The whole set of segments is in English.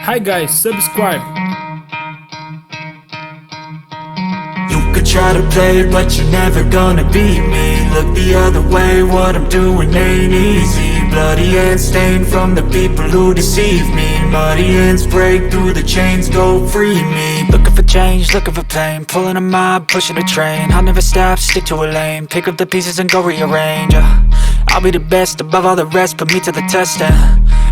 Hi guys, subscribe. You could try to play, but you're never gonna beat me. Look the other way, what I'm doing ain't easy. Bloody hands stained from the people who deceive me. Muddy hands break through the chains, go free me. Looking for change, looking for pain. Pulling a mob, pushing a train. I'll never stop, stick to a lane. Pick up the pieces and go rearrange. I'll be the best above all the rest, put me to the test and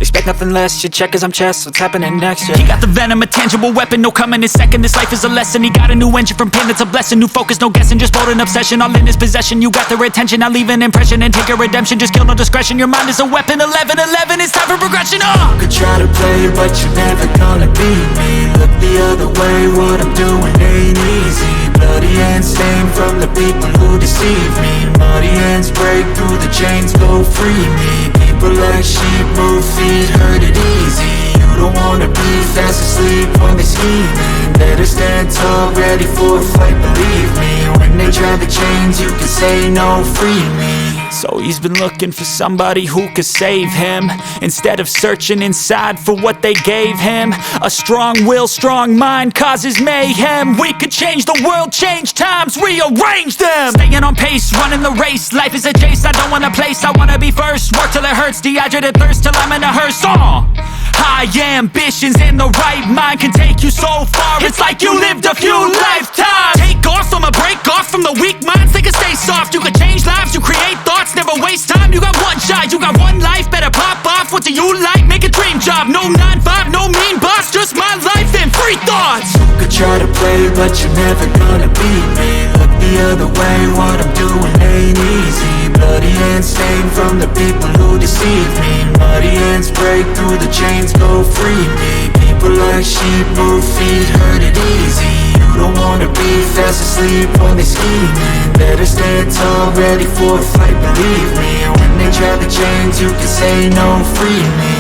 expect nothing less, you check as I'm chess, what's happening next, yeah. He got the venom, a tangible weapon, no coming in second. This life is a lesson, he got a new engine from pain, that's a blessing. New focus, no guessing, just bold and obsession, all in his possession. You got their attention, I'll leave an impression and take a redemption. Just kill, no discretion, your mind is a weapon. 11-11, it's time for progression, You could try to play, but you're never gonna beat me. Look the other way, what I'm doing ain't easy. Bloody hands stained from the people who deceive me. Muddy hands break through the chains, go free me. People like sheep move feet, hurt it easy. You don't wanna be fast asleep when they're scheming. Better stand tall, ready for a fight, believe me. When they try the chains, you can say no, free me. So he's been looking for somebody who could save him, instead of searching inside for what they gave him. A strong will, strong mind causes mayhem. We could change the world, change times, rearrange them. Staying on pace, running the race. Life is a chase, I don't want a place, I wanna be first. Work till it hurts, dehydrated thirst till I'm in a hearse. High ambitions in the right mind can take you so far. It's like you lived a few lifetimes. Take off from a break off from the weak minds, they can stay soft. You can change lives, you create thoughts, never waste time. You got one shot, you got one life, better pop off. What do you like? Make a dream job. No 9-5, no mean boss, just my life and free thoughts. You could try to play, but you're never gonna beat me. Look the other way, what I'm doing ain't easy. Bloody hands stained from the people who deceive me. Muddy hands break through the chains, go free me. People like sheep move feet, hurt it easy. You don't wanna be fast asleep when they're scheming. Better stand tall, ready for a fight, believe me. When they try the chains, you can say no, free me.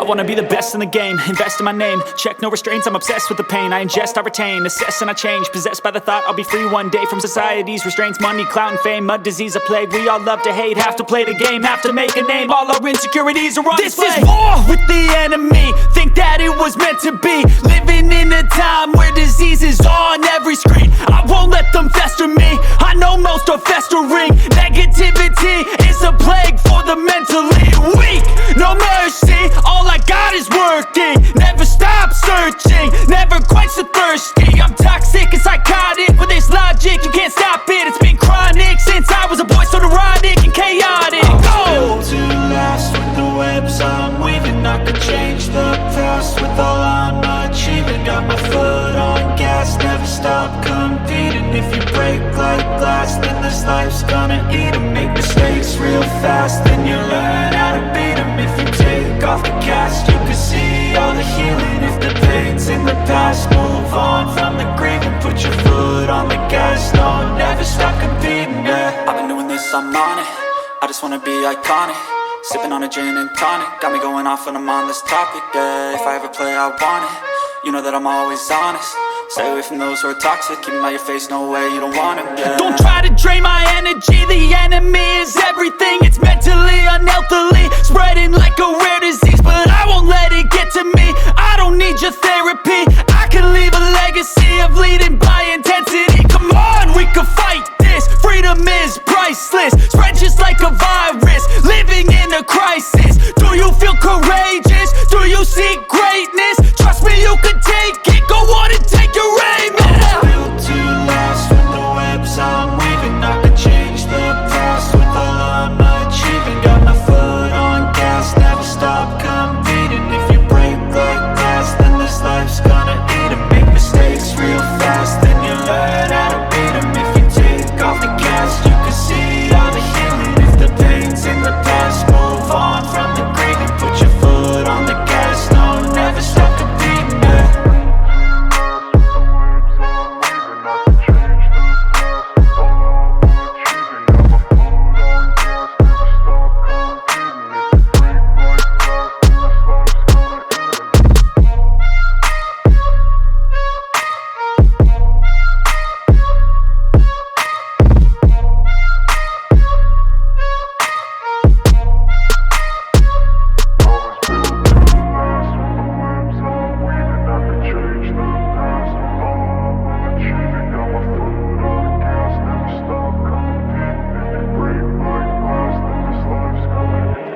wanna be the best in the game, invest in my name. Check no restraints, I'm obsessed with the pain. I ingest, I retain, assess and I change. Possessed by the thought I'll be free one day from society's restraints. Money, clout and fame, mud, disease, a plague. We all love to hate, have to play the game, have to make a name. All our insecurities are on display. This is war with the enemy, think that it was meant to be. Living in a time where disease is on every screen. I won't let them fester me, I know most are festering. Negativity is a plague for the mentally weak. No mercy, all I got is working. Never stop searching, never quench the thirsty. I'm toxic and psychotic, with this logic you can't stop it. It's been chronic since I was a boy, so neurotic and chaotic. Built to last with the webs I'm weaving. I could change the past with all I'm achieving. Got my foot on gas, never stop competing. If you break like glass, then this life's gonna eat 'em. Make mistakes real fast, then you learn how to beat 'em. If you take off the cast, you can see all the healing. If the pain's in the past, move on from the grave and put your foot on the gas. No, never stop competing, yeah. I've been doing this, I'm on it. I just wanna be iconic. Sipping on a gin and tonic, got me going off when I'm on this topic, yeah. If I ever play, I want it. You know that I'm always honest. Stay away from those who are toxic. Keep them out your face, no way, you don't want them, yeah. Don't try to drain my energy. The enemy is everything. It's mentally, unhealthily, spreading like a rare disease. But I won't let it get to me. I don't need your therapy. I can leave a legacy of leading by intensity. Come on, we can fight this. Freedom is priceless. Spread just like a virus. Living in a crisis. Do you feel courageous? Do you seek greatness? Trust me, you can take it. Go on and take your aim, yeah. Built to last with the webs I'm weaving. I could change the past with all I'm achieving. Got my foot on gas, never stop competing. If you break like glass, then this life's gonna eat 'em. Make mistakes real fast, then you learn how to beat 'em. If you take off the cast, you can see all the healing. If the pain's in the past, move on from the grave and put your foot on the gas. No, never stop competing, yeah.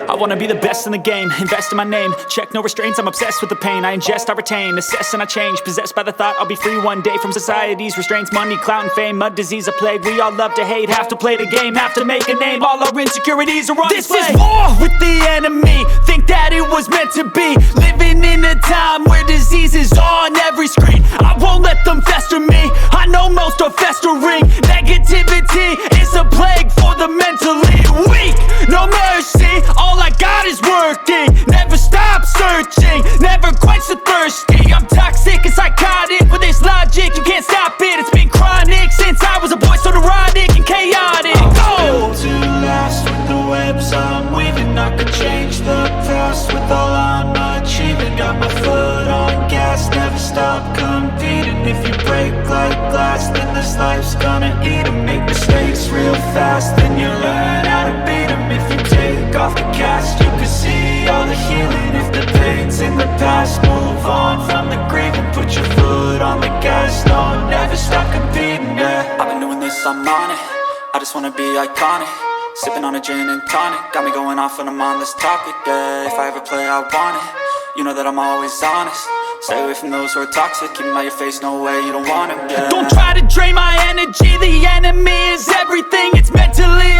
I wanna be the best in the game, invest in my name. Check no restraints, I'm obsessed with the pain. I ingest, I retain, assess and I change. Possessed by the thought I'll be free one day from society's restraints. Money, clout and fame, mud, disease, a plague. We all love to hate, have to play the game, have to make a name. All our insecurities are on display. This is war with the enemy, think that it was meant to be. Living in a time where disease is on every screen. I won't let them fester me, I know most are festering. Negativity is a plague for the mentally weak. No mercy, all I got is working. Never stop searching, never quench the thirsty. I'm toxic and psychotic, with this logic you can't stop it. It's been chronic since I was a boy, so neurotic and chaotic. Built to last with the webs I'm weaving. I could change the past with all I'm achieving. Got my foot on gas, never stop competing. If you break like glass, then this life's gonna eat 'em. Make mistakes real fast, then you learn how to beat 'em. If you take off the cast, you can see all the healing. If the pain's in the past, move on from the grave and put your foot on the gas. No, never stop competing, yeah. I've been doing this, I'm on it. I just wanna be iconic. Sipping on a gin and tonic, got me going off when I'm on this topic, yeah. If I ever play, I want it. You know that I'm always honest. Stay away from those who are toxic. Keep them out your face, no way, you don't want them, yeah. Don't try to drain my energy. The enemy is everything. It's mentally,